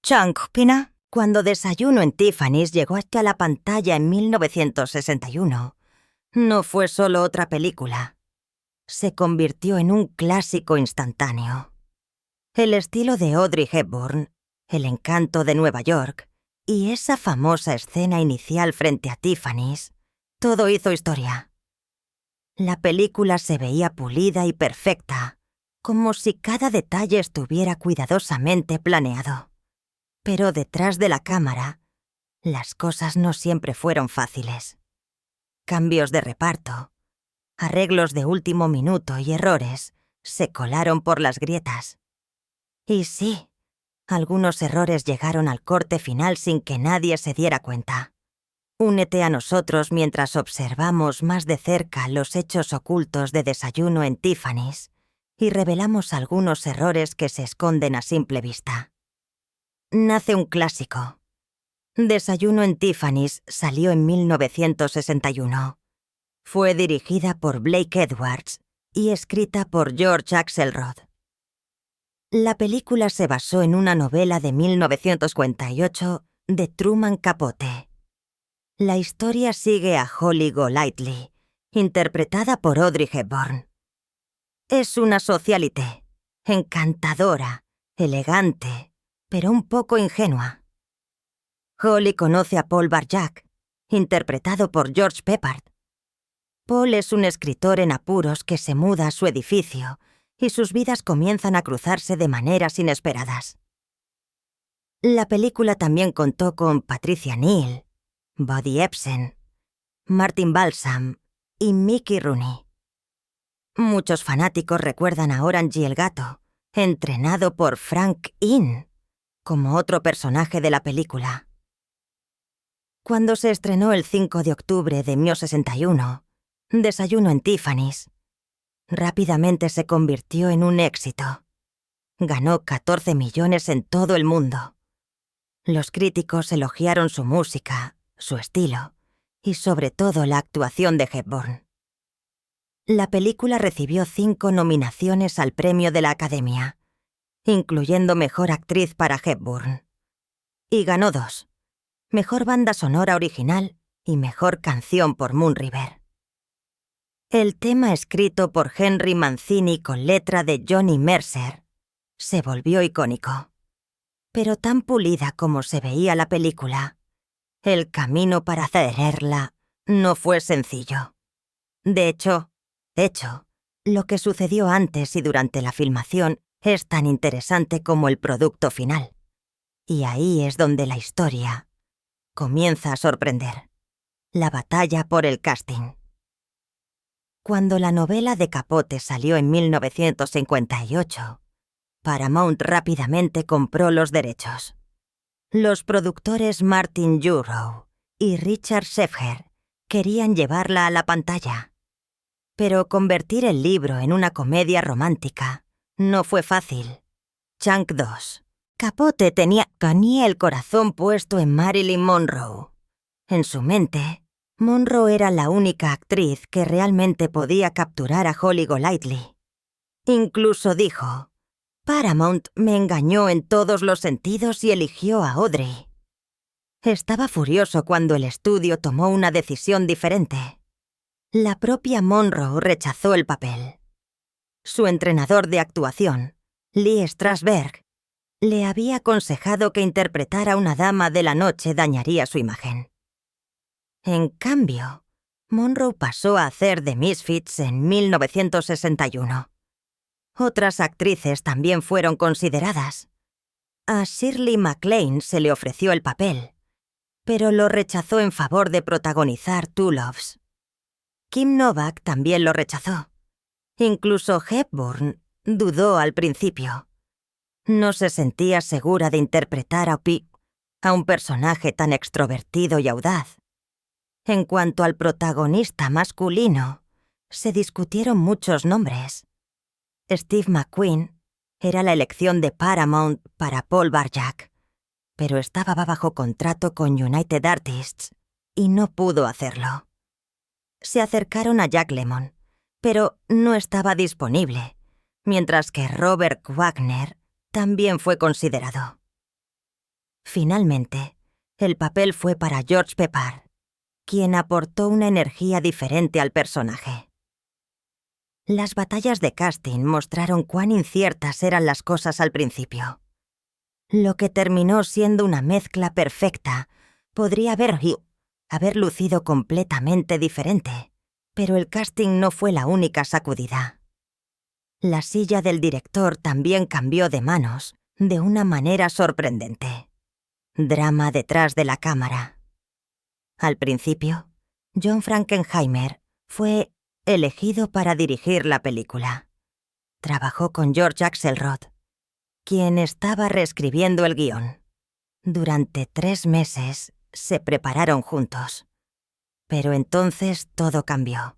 Chang Pina, cuando Desayuno en Tiffany's llegó hasta la pantalla en 1961, no fue solo otra película. Se convirtió en un clásico instantáneo. El estilo de Audrey Hepburn, el encanto de Nueva York y esa famosa escena inicial frente a Tiffany's, todo hizo historia. La película se veía pulida y perfecta, como si cada detalle estuviera cuidadosamente planeado. Pero detrás de la cámara, las cosas no siempre fueron fáciles. Cambios de reparto, arreglos de último minuto y errores se colaron por las grietas. Y sí, algunos errores llegaron al corte final sin que nadie se diera cuenta. Únete a nosotros mientras observamos más de cerca los hechos ocultos de Desayuno en Tiffany's y revelamos algunos errores que se esconden a simple vista. Nace un clásico. Desayuno en Tiffany's salió en 1961. Fue dirigida por Blake Edwards y escrita por George Axelrod. La película se basó en una novela de 1948 de Truman Capote. La historia sigue a Holly Golightly, interpretada por Audrey Hepburn. Es una socialite, encantadora, elegante, pero un poco ingenua. Holly conoce a Paul Barjack, interpretado por George Peppard. Paul es un escritor en apuros que se muda a su edificio y sus vidas comienzan a cruzarse de maneras inesperadas. La película también contó con Patricia Neal, Buddy Ebsen, Martin Balsam y Mickey Rooney. Muchos fanáticos recuerdan a Orange y el gato, entrenado por Frank Inn, como otro personaje de la película. Cuando se estrenó el 5 de octubre de 1961, Desayuno en Tiffany's, rápidamente se convirtió en un éxito. Ganó 14 millones en todo el mundo. Los críticos elogiaron su música, su estilo y sobre todo la actuación de Hepburn. La película recibió 5 nominaciones al premio de la Academia, incluyendo Mejor Actriz para Hepburn. Y ganó 2, Mejor Banda Sonora Original y Mejor Canción por Moon River. El tema escrito por Henry Mancini con letra de Johnny Mercer se volvió icónico. Pero tan pulida como se veía la película, el camino para hacerla no fue sencillo. De hecho, lo que sucedió antes y durante la filmación es tan interesante como el producto final. Y ahí es donde la historia comienza a sorprender. La batalla por el casting. Cuando la novela de Capote salió en 1958, Paramount rápidamente compró los derechos. Los productores Martin Jurow y Richard Sheffer querían llevarla a la pantalla. Pero convertir el libro en una comedia romántica no fue fácil. Chunk 2. Capote tenía el corazón puesto en Marilyn Monroe. En su mente, Monroe era la única actriz que realmente podía capturar a Holly Golightly. Incluso dijo: Paramount me engañó en todos los sentidos y eligió a Audrey. Estaba furioso cuando el estudio tomó una decisión diferente. La propia Monroe rechazó el papel. Su entrenador de actuación, Lee Strasberg, le había aconsejado que interpretar a una dama de la noche dañaría su imagen. En cambio, Monroe pasó a hacer The Misfits en 1961. Otras actrices también fueron consideradas. A Shirley MacLaine se le ofreció el papel, pero lo rechazó en favor de protagonizar Two Loves. Kim Novak también lo rechazó. Incluso Hepburn dudó al principio. No se sentía segura de interpretar a un personaje tan extrovertido y audaz. En cuanto al protagonista masculino, se discutieron muchos nombres. Steve McQueen era la elección de Paramount para Paul Barjack, pero estaba bajo contrato con United Artists y no pudo hacerlo. Se acercaron a Jack Lemmon, pero no estaba disponible, mientras que Robert Wagner también fue considerado. Finalmente, el papel fue para George Peppard, quien aportó una energía diferente al personaje. Las batallas de casting mostraron cuán inciertas eran las cosas al principio. Lo que terminó siendo una mezcla perfecta podría haber lucido completamente diferente, pero el casting no fue la única sacudida. La silla del director también cambió de manos de una manera sorprendente. Drama detrás de la cámara. Al principio, John Frankenheimer fue elegido para dirigir la película. Trabajó con George Axelrod, quien estaba reescribiendo el guión. Durante 3 meses se prepararon juntos. Pero entonces todo cambió.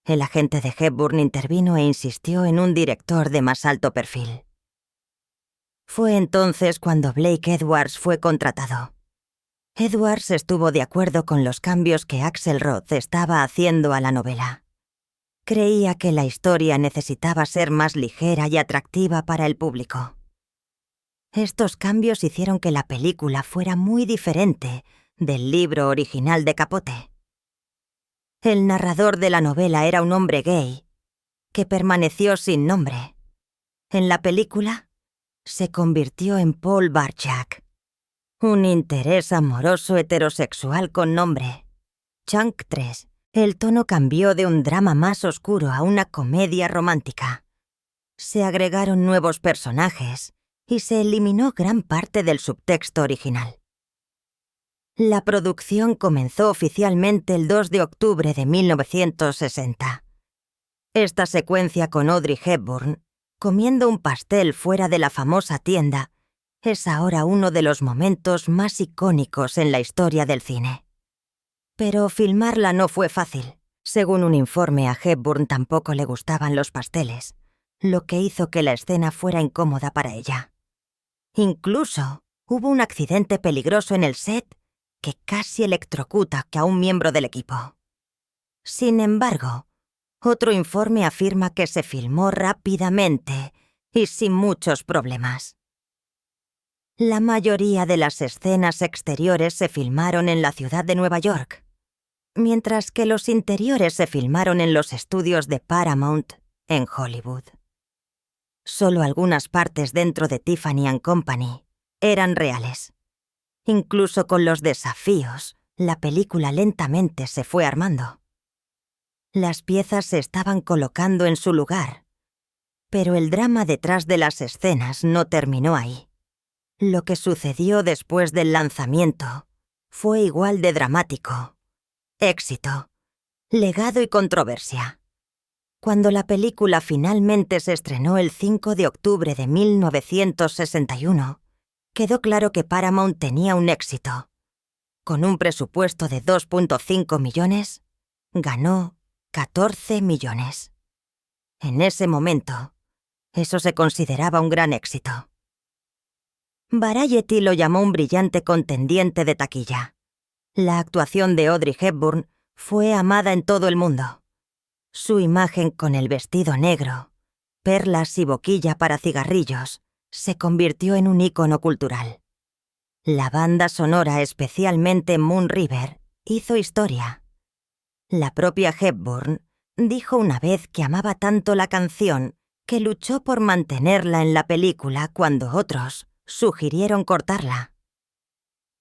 El agente de Hepburn intervino e insistió en un director de más alto perfil. Fue entonces cuando Blake Edwards fue contratado. Edwards estuvo de acuerdo con los cambios que Axelrod estaba haciendo a la novela. Creía que la historia necesitaba ser más ligera y atractiva para el público. Estos cambios hicieron que la película fuera muy diferente del libro original de Capote. El narrador de la novela era un hombre gay, que permaneció sin nombre. En la película, se convirtió en Paul Barjack, un interés amoroso heterosexual con nombre. Chunk 3. El tono cambió de un drama más oscuro a una comedia romántica. Se agregaron nuevos personajes y se eliminó gran parte del subtexto original. La producción comenzó oficialmente el 2 de octubre de 1960. Esta secuencia con Audrey Hepburn, comiendo un pastel fuera de la famosa tienda, es ahora uno de los momentos más icónicos en la historia del cine. Pero filmarla no fue fácil. Según un informe, a Hepburn tampoco le gustaban los pasteles, lo que hizo que la escena fuera incómoda para ella. Incluso hubo un accidente peligroso en el set que casi electrocuta a un miembro del equipo. Sin embargo, otro informe afirma que se filmó rápidamente y sin muchos problemas. La mayoría de las escenas exteriores se filmaron en la ciudad de Nueva York, mientras que los interiores se filmaron en los estudios de Paramount en Hollywood. Solo algunas partes dentro de Tiffany & Company eran reales. Incluso con los desafíos, la película lentamente se fue armando. Las piezas se estaban colocando en su lugar, pero el drama detrás de las escenas no terminó ahí. Lo que sucedió después del lanzamiento fue igual de dramático. Éxito, legado y controversia. Cuando la película finalmente se estrenó el 5 de octubre de 1961, quedó claro que Paramount tenía un éxito. Con un presupuesto de 2.5 millones, ganó 14 millones. En ese momento, eso se consideraba un gran éxito. Variety lo llamó un brillante contendiente de taquilla. La actuación de Audrey Hepburn fue amada en todo el mundo. Su imagen con el vestido negro, perlas y boquilla para cigarrillos se convirtió en un ícono cultural. La banda sonora, especialmente Moon River, hizo historia. La propia Hepburn dijo una vez que amaba tanto la canción que luchó por mantenerla en la película cuando otros sugirieron cortarla.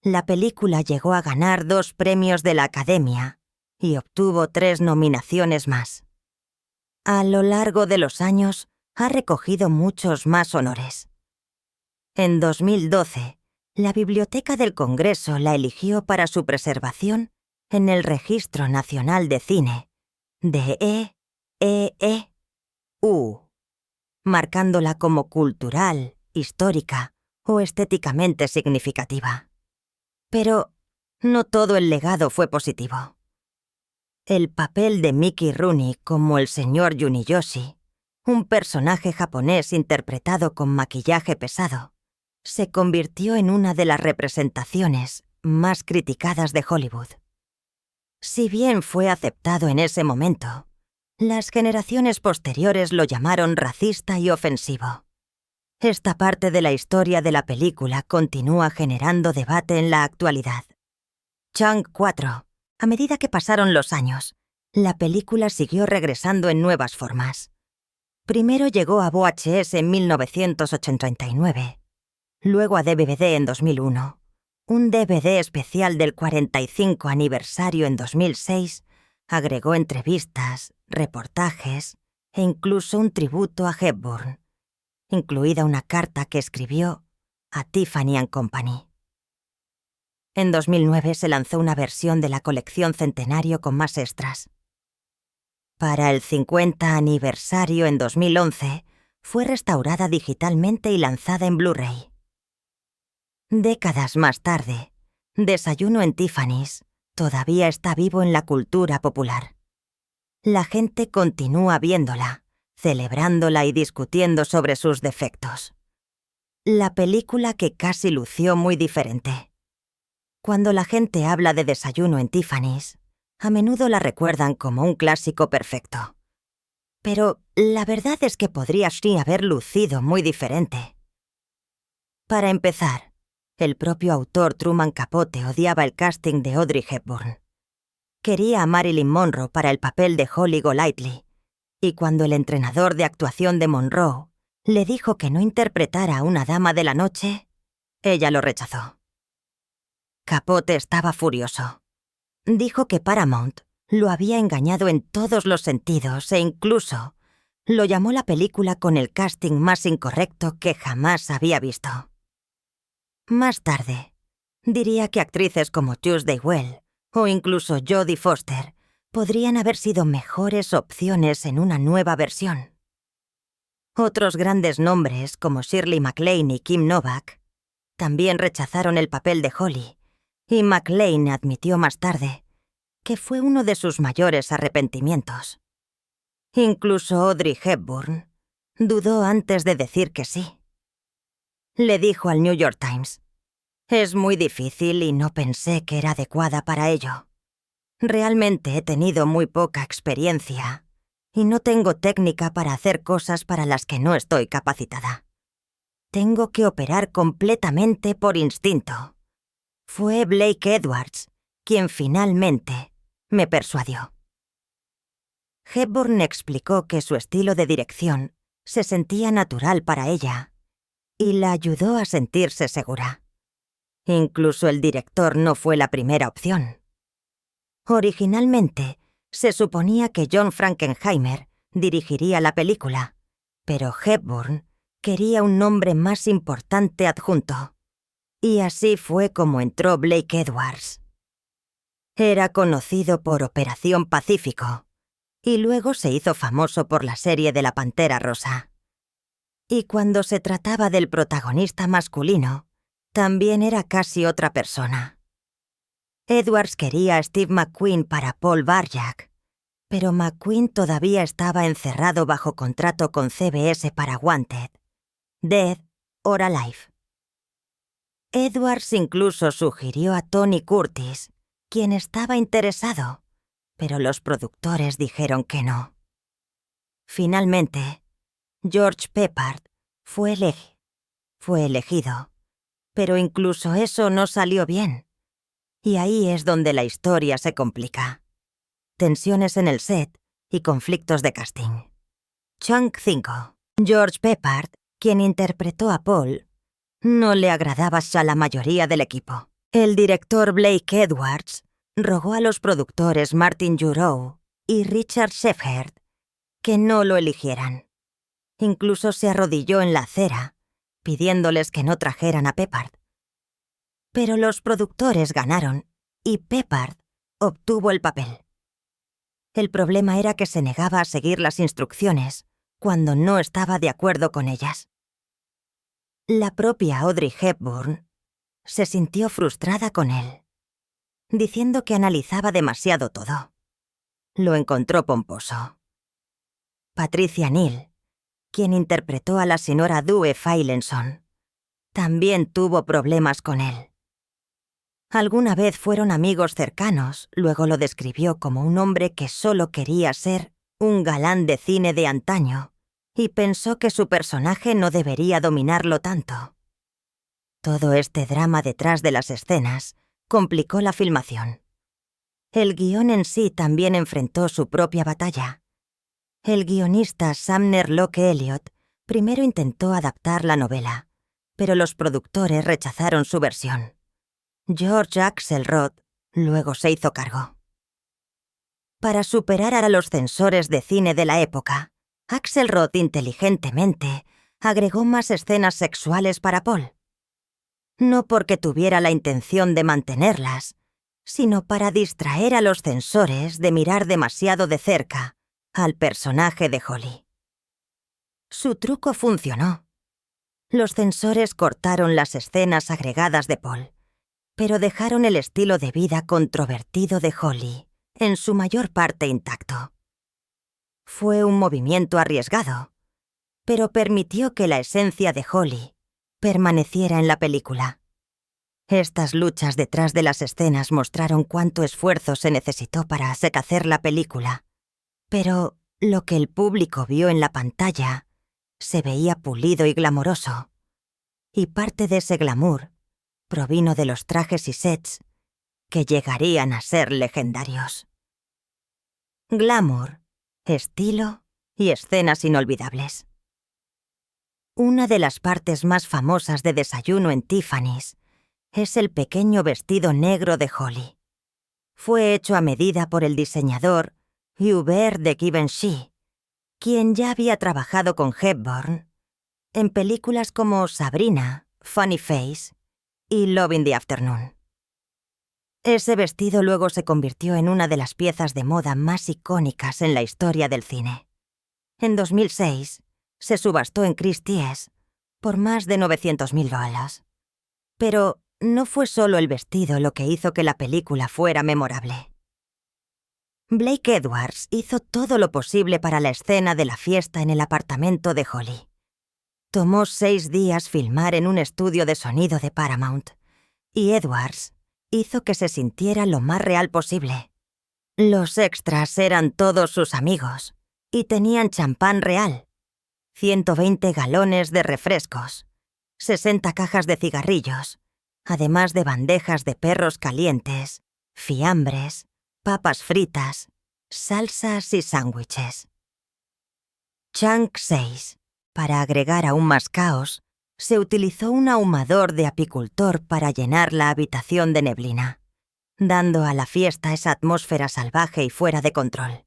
La película llegó a ganar 2 premios de la Academia y obtuvo 3 nominaciones más. A lo largo de los años, ha recogido muchos más honores. En 2012, la Biblioteca del Congreso la eligió para su preservación en el Registro Nacional de Cine, de EEU, marcándola como cultural, histórica o estéticamente significativa. Pero no todo el legado fue positivo. El papel de Mickey Rooney como el señor Yuniyoshi, un personaje japonés interpretado con maquillaje pesado, se convirtió en una de las representaciones más criticadas de Hollywood. Si bien fue aceptado en ese momento, las generaciones posteriores lo llamaron racista y ofensivo. Esta parte de la historia de la película continúa generando debate en la actualidad. Chunk 4. A medida que pasaron los años, la película siguió regresando en nuevas formas. Primero llegó a VHS en 1989, luego a DVD en 2001, un DVD especial del 45 aniversario en 2006, agregó entrevistas, reportajes e incluso un tributo a Hepburn, incluida una carta que escribió a Tiffany & Company. En 2009 se lanzó una versión de la colección Centenario con más extras. Para el 50 aniversario en 2011, fue restaurada digitalmente y lanzada en Blu-ray. Décadas más tarde, Desayuno en Tiffany's todavía está vivo en la cultura popular. La gente continúa viéndola, celebrándola y discutiendo sobre sus defectos. La película que casi lució muy diferente. Cuando la gente habla de Desayuno en Tiffany's, a menudo la recuerdan como un clásico perfecto. Pero la verdad es que podría sí haber lucido muy diferente. Para empezar, el propio autor Truman Capote odiaba el casting de Audrey Hepburn. Quería a Marilyn Monroe para el papel de Holly Golightly, y cuando el entrenador de actuación de Monroe le dijo que no interpretara a una dama de la noche, ella lo rechazó. Capote estaba furioso. Dijo que Paramount lo había engañado en todos los sentidos e incluso lo llamó la película con el casting más incorrecto que jamás había visto. Más tarde, diría que actrices como Tuesday Well o incluso Jodie Foster podrían haber sido mejores opciones en una nueva versión. Otros grandes nombres como Shirley MacLaine y Kim Novak también rechazaron el papel de Holly, y MacLaine admitió más tarde que fue uno de sus mayores arrepentimientos. Incluso Audrey Hepburn dudó antes de decir que sí. Le dijo al New York Times: «Es muy difícil y no pensé que era adecuada para ello. Realmente he tenido muy poca experiencia y no tengo técnica para hacer cosas para las que no estoy capacitada. Tengo que operar completamente por instinto». Fue Blake Edwards quien finalmente me persuadió. Hepburn explicó que su estilo de dirección se sentía natural para ella y la ayudó a sentirse segura. Incluso el director no fue la primera opción. Originalmente, se suponía que John Frankenheimer dirigiría la película, pero Hepburn quería un nombre más importante adjunto. Y así fue como entró Blake Edwards. Era conocido por Operación Pacífico, y luego se hizo famoso por la serie de La Pantera Rosa. Y cuando se trataba del protagonista masculino, también era casi otra persona. Edwards quería a Steve McQueen para Paul Barjack, pero McQueen todavía estaba encerrado bajo contrato con CBS para Wanted, Dead or Alive. Edwards incluso sugirió a Tony Curtis, quien estaba interesado, pero los productores dijeron que no. Finalmente, George Peppard fue elegido, pero incluso eso no salió bien. Y ahí es donde la historia se complica. Tensiones en el set y conflictos de casting. Chunk 5. George Peppard, quien interpretó a Paul, no le agradaba a la mayoría del equipo. El director Blake Edwards rogó a los productores Martin Jurow y Richard Shepard que no lo eligieran. Incluso se arrodilló en la acera, pidiéndoles que no trajeran a Peppard. Pero los productores ganaron y Peppard obtuvo el papel. El problema era que se negaba a seguir las instrucciones cuando no estaba de acuerdo con ellas. La propia Audrey Hepburn se sintió frustrada con él, diciendo que analizaba demasiado todo. Lo encontró pomposo. Patricia Neal, quien interpretó a la señora Due Feilenson, también tuvo problemas con él. Alguna vez fueron amigos cercanos, luego lo describió como un hombre que solo quería ser un galán de cine de antaño y pensó que su personaje no debería dominarlo tanto. Todo este drama detrás de las escenas complicó la filmación. El guión en sí también enfrentó su propia batalla. El guionista Sumner Locke Elliott primero intentó adaptar la novela, pero los productores rechazaron su versión. George Axelrod luego se hizo cargo. Para superar a los censores de cine de la época, Axelrod inteligentemente agregó más escenas sexuales para Paul. No porque tuviera la intención de mantenerlas, sino para distraer a los censores de mirar demasiado de cerca al personaje de Holly. Su truco funcionó. Los censores cortaron las escenas agregadas de Paul, pero dejaron el estilo de vida controvertido de Holly en su mayor parte intacto. Fue un movimiento arriesgado, pero permitió que la esencia de Holly permaneciera en la película. Estas luchas detrás de las escenas mostraron cuánto esfuerzo se necesitó para hacer la película, pero lo que el público vio en la pantalla se veía pulido y glamoroso, y parte de ese glamour provino de los trajes y sets que llegarían a ser legendarios. Glamour, estilo y escenas inolvidables. Una de las partes más famosas de Desayuno en Tiffany's es el pequeño vestido negro de Holly. Fue hecho a medida por el diseñador Hubert de Givenchy, quien ya había trabajado con Hepburn en películas como Sabrina, Funny Face y Love in the Afternoon. Ese vestido luego se convirtió en una de las piezas de moda más icónicas en la historia del cine. En 2006, se subastó en Christie's por más de $900,000. Pero no fue solo el vestido lo que hizo que la película fuera memorable. Blake Edwards hizo todo lo posible para la escena de la fiesta en el apartamento de Holly. Tomó 6 días filmar en un estudio de sonido de Paramount, y Edwards hizo que se sintiera lo más real posible. Los extras eran todos sus amigos, y tenían champán real, 120 galones de refrescos, 60 cajas de cigarrillos, además de bandejas de perros calientes, fiambres, papas fritas, salsas y sándwiches. Chunk 6. Para agregar aún más caos, se utilizó un ahumador de apicultor para llenar la habitación de neblina, dando a la fiesta esa atmósfera salvaje y fuera de control.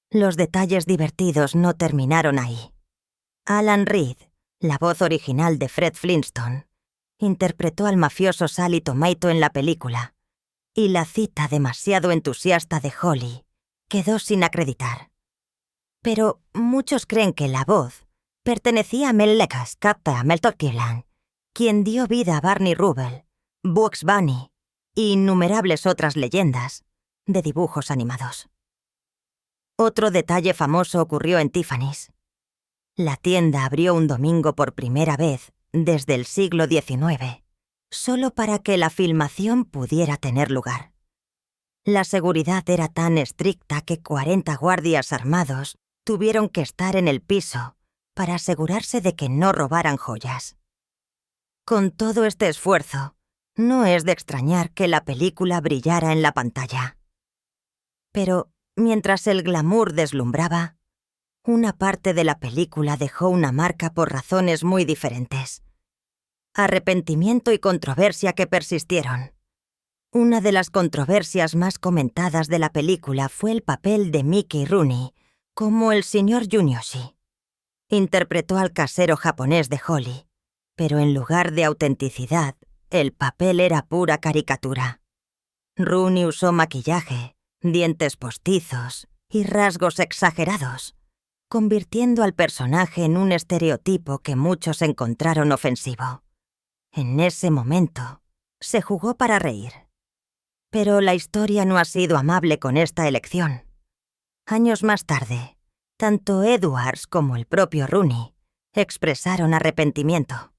Los detalles divertidos no terminaron ahí. Alan Reed, la voz original de Fred Flintstone, interpretó al mafioso Sally Tomato en la película, y la cita demasiado entusiasta de Holly quedó sin acreditar. Pero muchos creen que la voz pertenecía a Mel Lecas, capta a Mel Kirkland, quien dio vida a Barney Rubble, Bugs Bunny y innumerables otras leyendas de dibujos animados. Otro detalle famoso ocurrió en Tiffany's. La tienda abrió un domingo por primera vez desde el siglo XIX, solo para que la filmación pudiera tener lugar. La seguridad era tan estricta que 40 guardias armados tuvieron que estar en el piso para asegurarse de que no robaran joyas. Con todo este esfuerzo, no es de extrañar que la película brillara en la pantalla. Pero mientras el glamour deslumbraba, una parte de la película dejó una marca por razones muy diferentes. Arrepentimiento y controversia que persistieron. Una de las controversias más comentadas de la película fue el papel de Mickey Rooney como el señor Junyoshi. Interpretó al casero japonés de Holly, pero en lugar de autenticidad, el papel era pura caricatura. Rooney usó maquillaje, dientes postizos y rasgos exagerados, convirtiendo al personaje en un estereotipo que muchos encontraron ofensivo. En ese momento, se jugó para reír. Pero la historia no ha sido amable con esta elección. Años más tarde, tanto Edwards como el propio Rooney expresaron arrepentimiento.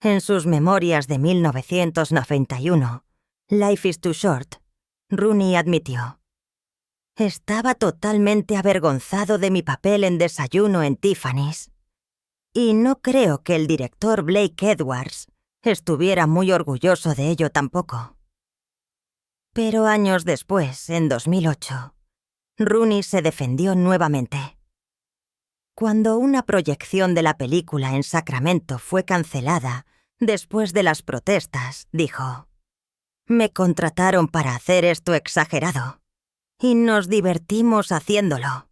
En sus memorias de 1991, Life is Too Short, Rooney admitió: Estaba totalmente avergonzado de mi papel en Desayuno en Tiffany's. Y no creo que el director Blake Edwards estuviera muy orgulloso de ello tampoco. Pero años después, en 2008, Rooney se defendió nuevamente. Cuando una proyección de la película en Sacramento fue cancelada después de las protestas, dijo: «Me contrataron para hacer esto exagerado, y nos divertimos haciéndolo.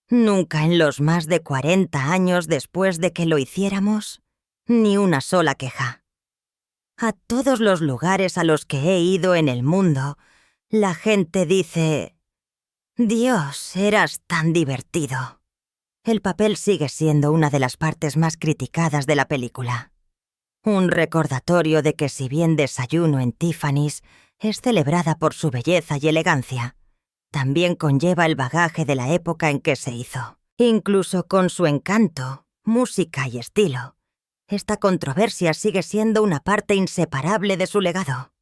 Nunca en los más de 40 años después de que lo hiciéramos, ni una sola queja. A todos los lugares a los que he ido en el mundo, la gente dice: Dios, eras tan divertido». El papel sigue siendo una de las partes más criticadas de la película. Un recordatorio de que si bien Desayuno en Tiffany's es celebrada por su belleza y elegancia, también conlleva el bagaje de la época en que se hizo. Incluso con su encanto, música y estilo, esta controversia sigue siendo una parte inseparable de su legado.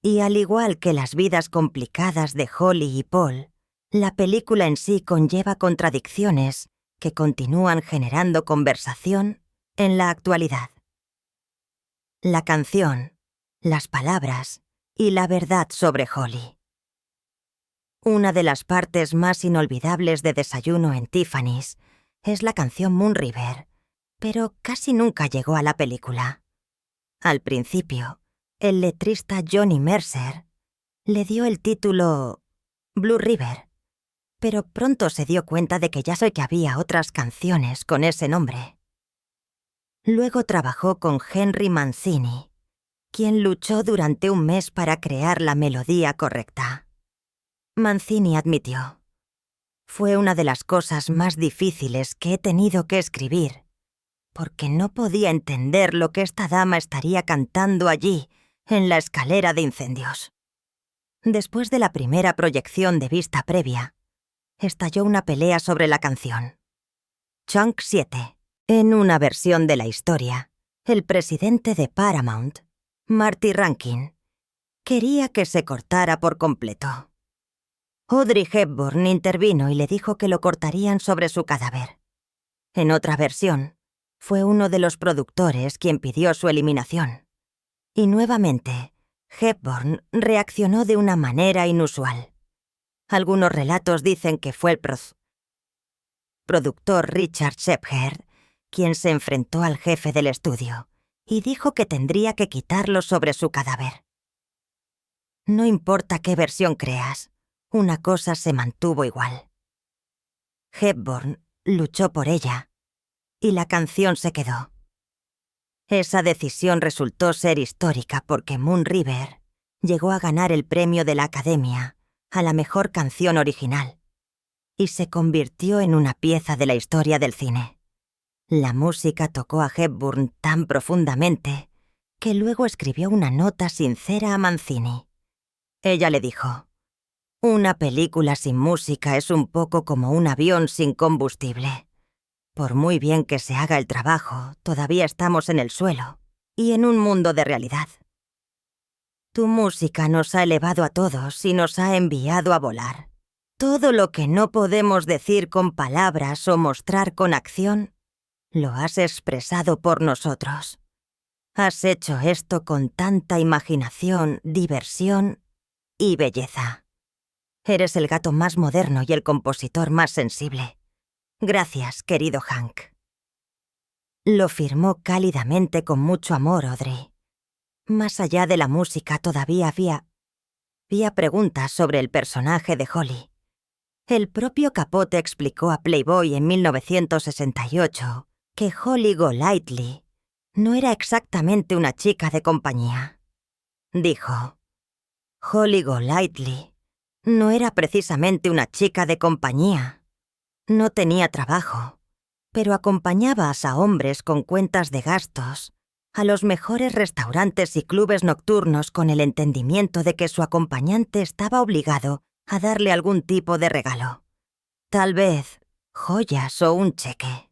Y al igual que las vidas complicadas de Holly y Paul, la película en sí conlleva contradicciones que continúan generando conversación en la actualidad. La canción, las palabras y la verdad sobre Holly. Una de las partes más inolvidables de Desayuno en Tiffany's es la canción Moon River, pero casi nunca llegó a la película. Al principio, el letrista Johnny Mercer le dio el título Blue River, pero pronto se dio cuenta de que había otras canciones con ese nombre. Luego trabajó con Henry Mancini, quien luchó durante un mes para crear la melodía correcta. Mancini admitió: «Fue una de las cosas más difíciles que he tenido que escribir, porque no podía entender lo que esta dama estaría cantando allí, en la escalera de incendios». Después de la primera proyección de vista previa, estalló una pelea sobre la canción. Chunk 7. En una versión de la historia, el presidente de Paramount, Marty Rankin, quería que se cortara por completo. Audrey Hepburn intervino y le dijo que lo cortarían sobre su cadáver. En otra versión, fue uno de los productores quien pidió su eliminación. Y nuevamente, Hepburn reaccionó de una manera inusual. Algunos relatos dicen que fue el productor Richard Shepherd quien se enfrentó al jefe del estudio y dijo que tendría que quitarlo sobre su cadáver. No importa qué versión creas, una cosa se mantuvo igual. Hepburn luchó por ella y la canción se quedó. Esa decisión resultó ser histórica porque Moon River llegó a ganar el premio de la Academia a la mejor canción original y se convirtió en una pieza de la historia del cine. La música tocó a Hepburn tan profundamente que luego escribió una nota sincera a Mancini. Ella le dijo: «Una película sin música es un poco como un avión sin combustible. Por muy bien que se haga el trabajo, todavía estamos en el suelo y en un mundo de realidad. Tu música nos ha elevado a todos y nos ha enviado a volar. Todo lo que no podemos decir con palabras o mostrar con acción, lo has expresado por nosotros. Has hecho esto con tanta imaginación, diversión y belleza. Eres el gato más moderno y el compositor más sensible. Gracias, querido Hank». Lo firmó cálidamente con mucho amor Audrey. Más allá de la música todavía había preguntas sobre el personaje de Holly. El propio Capote explicó a Playboy en 1968 que Holly Golightly no era exactamente una chica de compañía. Dijo: «Holly Golightly no era precisamente una chica de compañía. No tenía trabajo, pero acompañaba a hombres con cuentas de gastos a los mejores restaurantes y clubes nocturnos con el entendimiento de que su acompañante estaba obligado a darle algún tipo de regalo. Tal vez joyas o un cheque.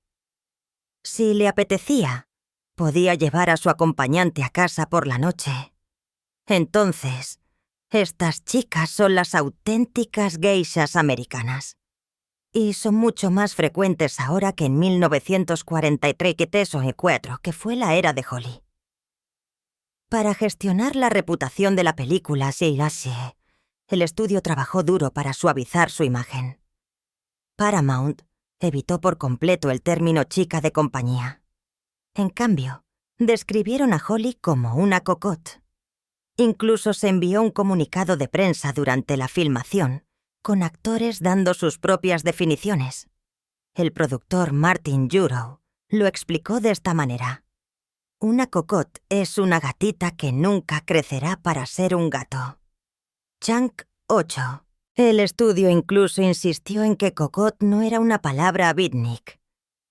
Si le apetecía, podía llevar a su acompañante a casa por la noche. Entonces, Estas chicas son las auténticas geishas americanas. Y son mucho más frecuentes ahora que en 1943 o 4, que fue la era de Holly. Para gestionar la reputación de la película Seilashe, el estudio trabajó duro para suavizar su imagen. Paramount evitó por completo el término chica de compañía. En cambio, describieron a Holly como una cocotte. Incluso se envió un comunicado de prensa durante la filmación, con actores dando sus propias definiciones. El productor Martin Jurow lo explicó de esta manera. Una cocotte es una gatita que nunca crecerá para ser un gato. Chunk 8. El estudio incluso insistió en que cocotte no era una palabra beatnik,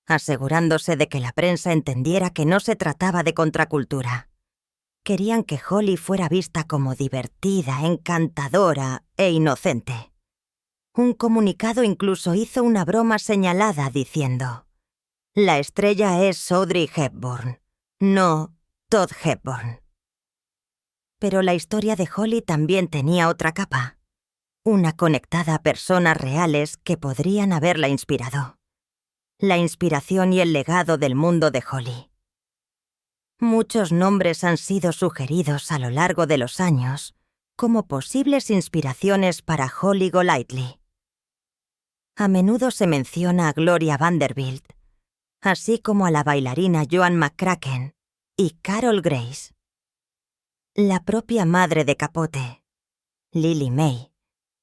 asegurándose de que la prensa entendiera que no se trataba de contracultura. Querían que Holly fuera vista como divertida, encantadora e inocente. Un comunicado incluso hizo una broma señalada diciendo: «La estrella es Audrey Hepburn, no Todd Hepburn». Pero la historia de Holly también tenía otra capa. Una conectada a personas reales que podrían haberla inspirado. La inspiración y el legado del mundo de Holly. Muchos nombres han sido sugeridos a lo largo de los años como posibles inspiraciones para Holly Golightly. A menudo se menciona a Gloria Vanderbilt, así como a la bailarina Joan McCracken y Carol Grace. La propia madre de Capote, Lily May,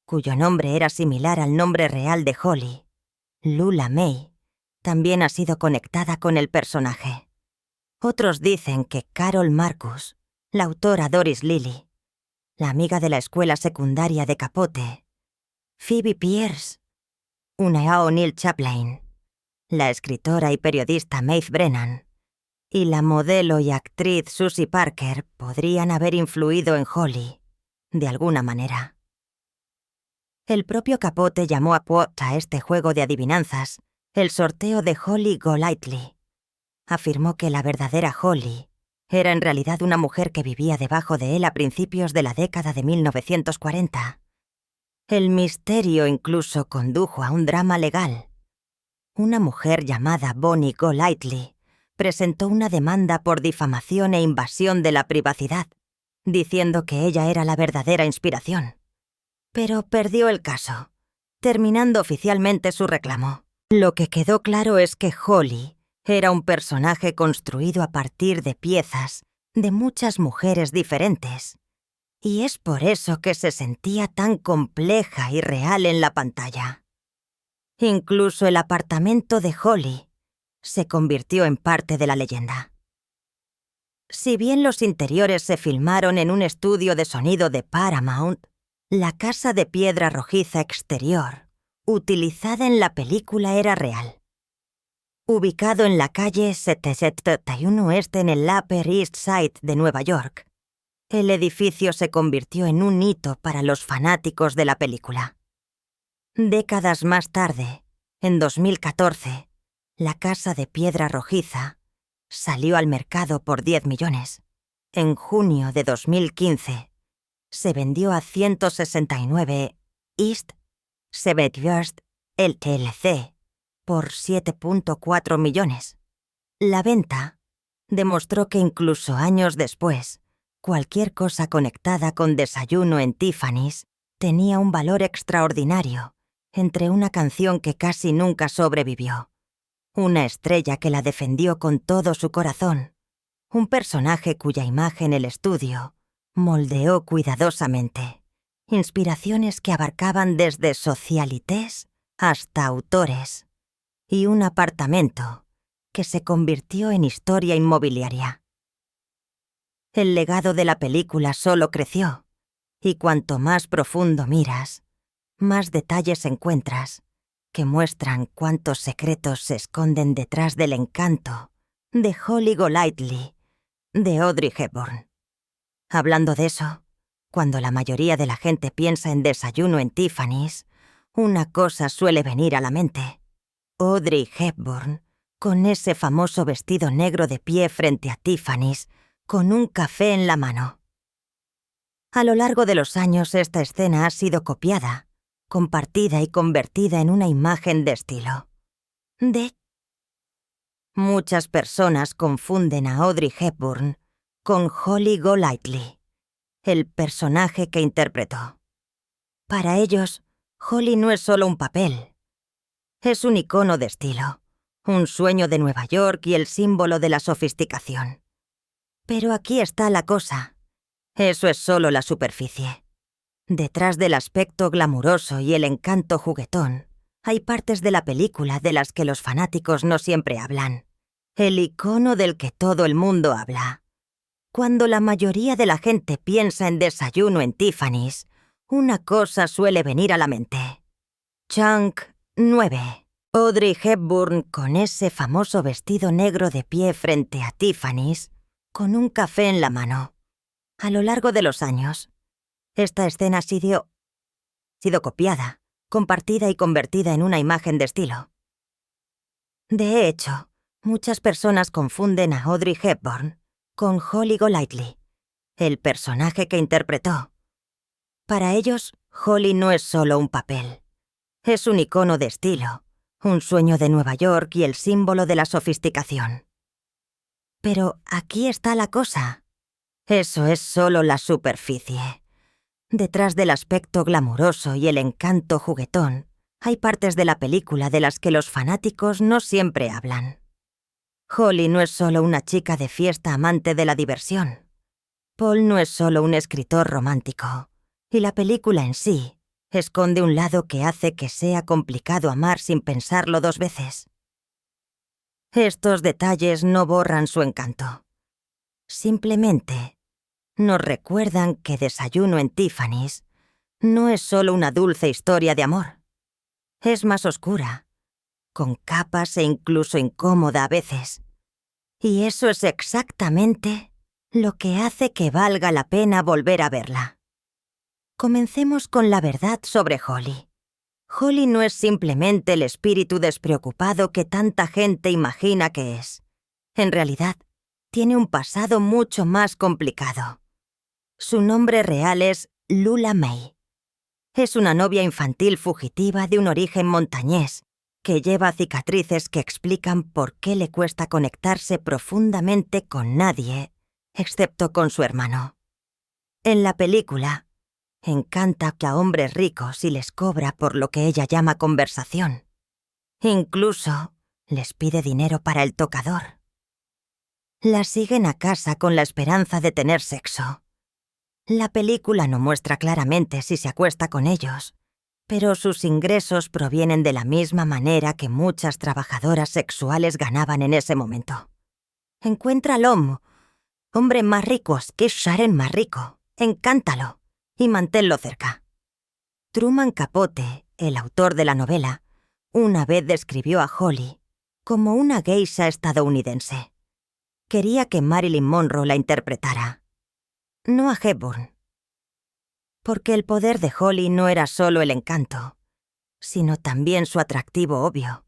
cuyo nombre era similar al nombre real de Holly, Lula May, también ha sido conectada con el personaje. Otros dicen que Carol Marcus, la autora Doris Lilly, la amiga de la escuela secundaria de Capote, Phoebe Pierce, una O'Neill Chaplin, la escritora y periodista Maeve Brennan y la modelo y actriz Susie Parker podrían haber influido en Holly, de alguna manera. El propio Capote llamó a este juego de adivinanzas el sorteo de Holly Golightly. Afirmó que la verdadera Holly era en realidad una mujer que vivía debajo de él a principios de la década de 1940. El misterio incluso condujo a un drama legal. Una mujer llamada Bonnie Golightly presentó una demanda por difamación e invasión de la privacidad, diciendo que ella era la verdadera inspiración. Pero perdió el caso, terminando oficialmente su reclamo. Lo que quedó claro es que Holly era un personaje construido a partir de piezas de muchas mujeres diferentes, y es por eso que se sentía tan compleja y real en la pantalla. Incluso el apartamento de Holly se convirtió en parte de la leyenda. Si bien los interiores se filmaron en un estudio de sonido de Paramount, la casa de piedra rojiza exterior, utilizada en la película, era real. Ubicado en la calle 771 Este en el Upper East Side de Nueva York, el edificio se convirtió en un hito para los fanáticos de la película. Décadas más tarde, en 2014, la casa de piedra rojiza salió al mercado por 10 millones. En junio de 2015, se vendió a 169 East 71st LLC por 7.4 millones. La venta demostró que incluso años después, cualquier cosa conectada con Desayuno en Tiffany's tenía un valor extraordinario entre una canción que casi nunca sobrevivió, una estrella que la defendió con todo su corazón, un personaje cuya imagen el estudio moldeó cuidadosamente, inspiraciones que abarcaban desde socialites hasta autores, y un apartamento que se convirtió en historia inmobiliaria. El legado de la película solo creció, y cuanto más profundo miras, más detalles encuentras que muestran cuántos secretos se esconden detrás del encanto de Holly Golightly, de Audrey Hepburn. Hablando de eso, cuando la mayoría de la gente piensa en Desayuno en Tiffany's, una cosa suele venir a la mente: Audrey Hepburn, con ese famoso vestido negro de pie frente a Tiffany's, con un café en la mano. A lo largo de los años esta escena ha sido copiada, compartida y convertida en una imagen de estilo. Muchas personas confunden a Audrey Hepburn con Holly Golightly, el personaje que interpretó. Para ellos, Holly no es solo un papel. Es un icono de estilo, un sueño de Nueva York y el símbolo de la sofisticación. Pero aquí está la cosa. Eso es solo la superficie. Detrás del aspecto glamuroso y el encanto juguetón, hay partes de la película de las que los fanáticos no siempre hablan. El icono del que todo el mundo habla. Cuando la mayoría de la gente piensa en Desayuno en Tiffany's, una cosa suele venir a la mente. Chunk 9. Audrey Hepburn con ese famoso vestido negro de pie frente a Tiffany's, con un café en la mano. A lo largo de los años, esta escena ha sido copiada, compartida y convertida en una imagen de estilo. De hecho, muchas personas confunden a Audrey Hepburn con Holly Golightly, el personaje que interpretó. Para ellos, Holly no es solo un papel. Es un icono de estilo, un sueño de Nueva York y el símbolo de la sofisticación. Pero aquí está la cosa. Eso es solo la superficie. Detrás del aspecto glamuroso y el encanto juguetón, hay partes de la película de las que los fanáticos no siempre hablan. Holly no es solo una chica de fiesta amante de la diversión. Paul no es solo un escritor romántico. Y la película en sí esconde un lado que hace que sea complicado amar sin pensarlo dos veces. Estos detalles no borran su encanto. Simplemente nos recuerdan que Desayuno en Tiffany's no es solo una dulce historia de amor. Es más oscura, con capas e incluso incómoda a veces. Y eso es exactamente lo que hace que valga la pena volver a verla. Comencemos con la verdad sobre Holly. Holly no es simplemente el espíritu despreocupado que tanta gente imagina que es. En realidad, tiene un pasado mucho más complicado. Su nombre real es Lula May. Es una novia infantil fugitiva de un origen montañés que lleva cicatrices que explican por qué le cuesta conectarse profundamente con nadie, excepto con su hermano. En la película, encanta a hombres ricos y les cobra por lo que ella llama conversación. Incluso les pide dinero para el tocador. La siguen a casa con la esperanza de tener sexo. La película no muestra claramente si se acuesta con ellos, pero sus ingresos provienen de la misma manera que muchas trabajadoras sexuales ganaban en ese momento. Encuentra al hombre más rico que Sharon más rico, encántalo y manténlo cerca. Truman Capote, el autor de la novela, una vez describió a Holly como una geisha estadounidense. Quería que Marilyn Monroe la interpretara, no a Hepburn. Porque el poder de Holly no era solo el encanto, sino también su atractivo obvio.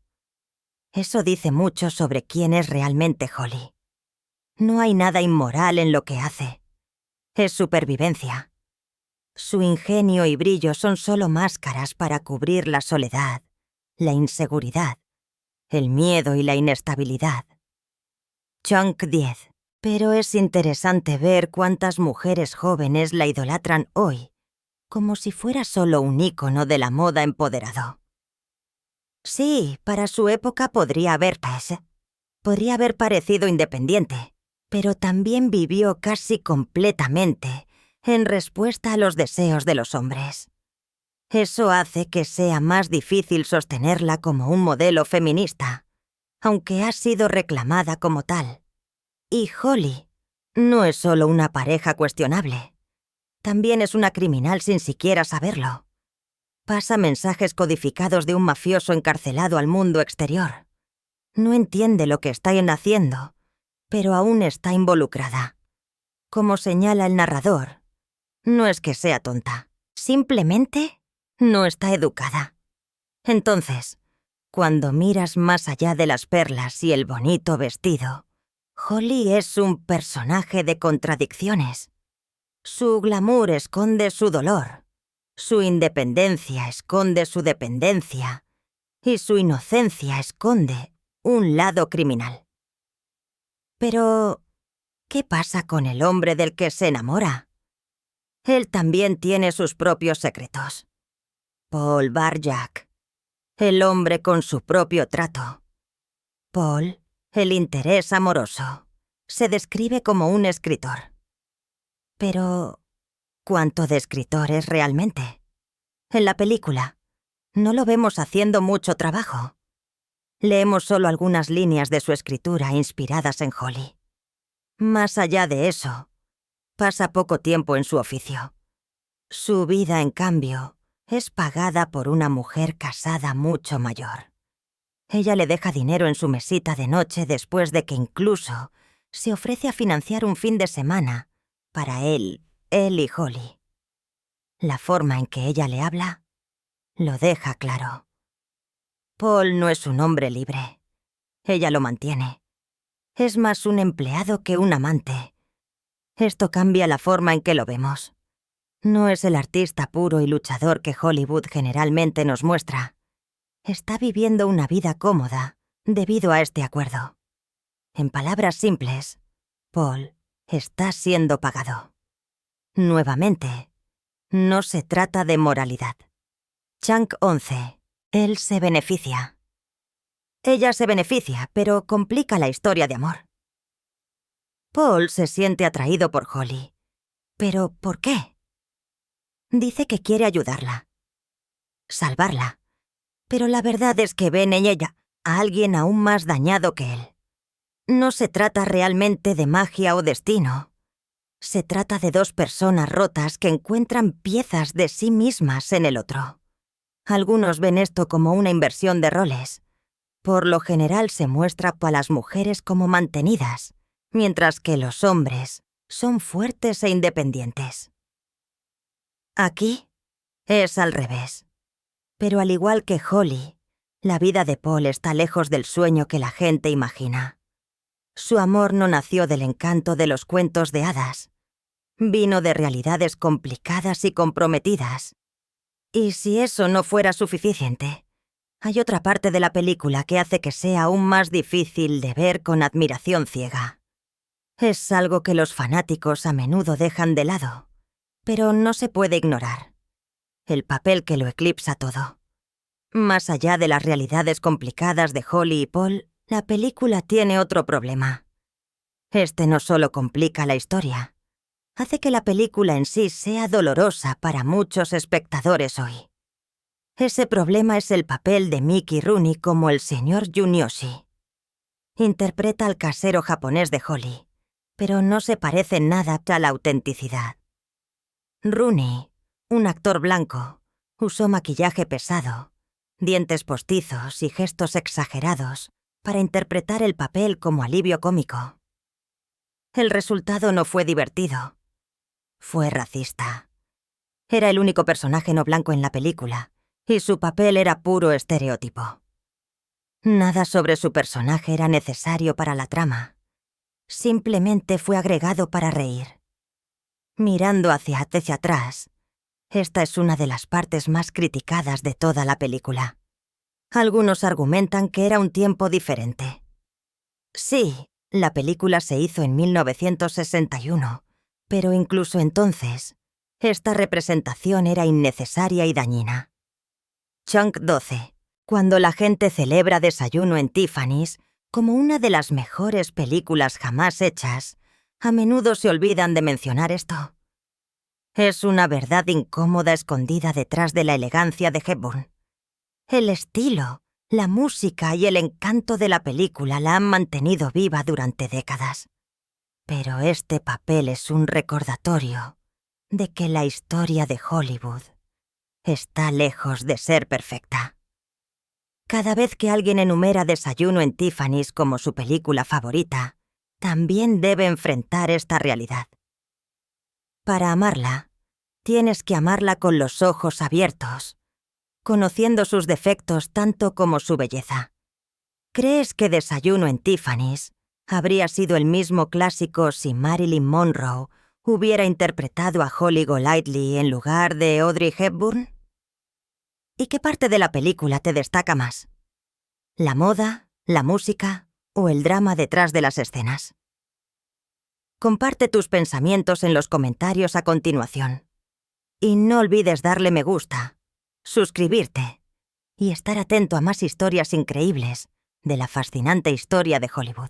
Eso dice mucho sobre quién es realmente Holly. No hay nada inmoral en lo que hace. Es supervivencia. Su ingenio y brillo son solo máscaras para cubrir la soledad, la inseguridad, el miedo y la inestabilidad. Chunk 10. Pero es interesante ver cuántas mujeres jóvenes la idolatran hoy, como si fuera solo un ícono de la moda empoderado. Sí, para su época podría haber parecido independiente, pero también vivió casi completamente en respuesta a los deseos de los hombres. Eso hace que sea más difícil sostenerla como un modelo feminista, aunque ha sido reclamada como tal. Y Holly no es solo una pareja cuestionable. También es una criminal sin siquiera saberlo. Pasa mensajes codificados de un mafioso encarcelado al mundo exterior. No entiende lo que están haciendo, pero aún está involucrada. Como señala el narrador, no es que sea tonta, simplemente no está educada. Entonces, cuando miras más allá de las perlas y el bonito vestido, Holly es un personaje de contradicciones. Su glamour esconde su dolor, su independencia esconde su dependencia y su inocencia esconde un lado criminal. Pero, ¿qué pasa con el hombre del que se enamora? Él también tiene sus propios secretos. Paul Barjack, el hombre con su propio trato. Paul, el interés amoroso, se describe como un escritor. Pero, ¿cuánto de escritor es realmente? En la película, no lo vemos haciendo mucho trabajo. Leemos solo algunas líneas de su escritura inspiradas en Holly. Más allá de eso, pasa poco tiempo en su oficio. Su vida, en cambio, es pagada por una mujer casada mucho mayor. Ella le deja dinero en su mesita de noche después de que incluso se ofrece a financiar un fin de semana para él y Holly. La forma en que ella le habla lo deja claro. Paul no es un hombre libre. Ella lo mantiene. Es más un empleado que un amante. Esto cambia la forma en que lo vemos. No es el artista puro y luchador que Hollywood generalmente nos muestra. Está viviendo una vida cómoda debido a este acuerdo. En palabras simples, Paul está siendo pagado. Nuevamente, no se trata de moralidad. Chunk 11. Él se beneficia. Ella se beneficia, pero complica la historia de amor. Paul se siente atraído por Holly. ¿Pero por qué? Dice que quiere ayudarla. Salvarla. Pero la verdad es que ven en ella a alguien aún más dañado que él. No se trata realmente de magia o destino. Se trata de dos personas rotas que encuentran piezas de sí mismas en el otro. Algunos ven esto como una inversión de roles. Por lo general se muestra a las mujeres como mantenidas, mientras que los hombres son fuertes e independientes. Aquí es al revés. Pero al igual que Holly, la vida de Paul está lejos del sueño que la gente imagina. Su amor no nació del encanto de los cuentos de hadas. Vino de realidades complicadas y comprometidas. Y si eso no fuera suficiente, hay otra parte de la película que hace que sea aún más difícil de ver con admiración ciega. Es algo que los fanáticos a menudo dejan de lado, pero no se puede ignorar. El papel que lo eclipsa todo. Más allá de las realidades complicadas de Holly y Paul, la película tiene otro problema. Este no solo complica la historia, hace que la película en sí sea dolorosa para muchos espectadores hoy. Ese problema es el papel de Mickey Rooney como el señor Junyoshi. Interpreta al casero japonés de Holly, pero no se parece en nada a la autenticidad. Rooney, un actor blanco, usó maquillaje pesado, dientes postizos y gestos exagerados para interpretar el papel como alivio cómico. El resultado no fue divertido. Fue racista. Era el único personaje no blanco en la película, y su papel era puro estereotipo. Nada sobre su personaje era necesario para la trama. Simplemente fue agregado para reír. Mirando hacia atrás, esta es una de las partes más criticadas de toda la película. Algunos argumentan que era un tiempo diferente. Sí, la película se hizo en 1961, pero incluso entonces, esta representación era innecesaria y dañina. Chunk 12. Cuando la gente celebra Desayuno en Tiffany's como una de las mejores películas jamás hechas, a menudo se olvidan de mencionar esto. Es una verdad incómoda escondida detrás de la elegancia de Hepburn. El estilo, la música y el encanto de la película la han mantenido viva durante décadas. Pero este papel es un recordatorio de que la historia de Hollywood está lejos de ser perfecta. Cada vez que alguien enumera Desayuno en Tiffany's como su película favorita, también debe enfrentar esta realidad. Para amarla, tienes que amarla con los ojos abiertos, conociendo sus defectos tanto como su belleza. ¿Crees que Desayuno en Tiffany's habría sido el mismo clásico si Marilyn Monroe hubiera interpretado a Holly Golightly en lugar de Audrey Hepburn? ¿Y qué parte de la película te destaca más? ¿La moda, la música o el drama detrás de las escenas? Comparte tus pensamientos en los comentarios a continuación. Y no olvides darle me gusta, suscribirte y estar atento a más historias increíbles de la fascinante historia de Hollywood.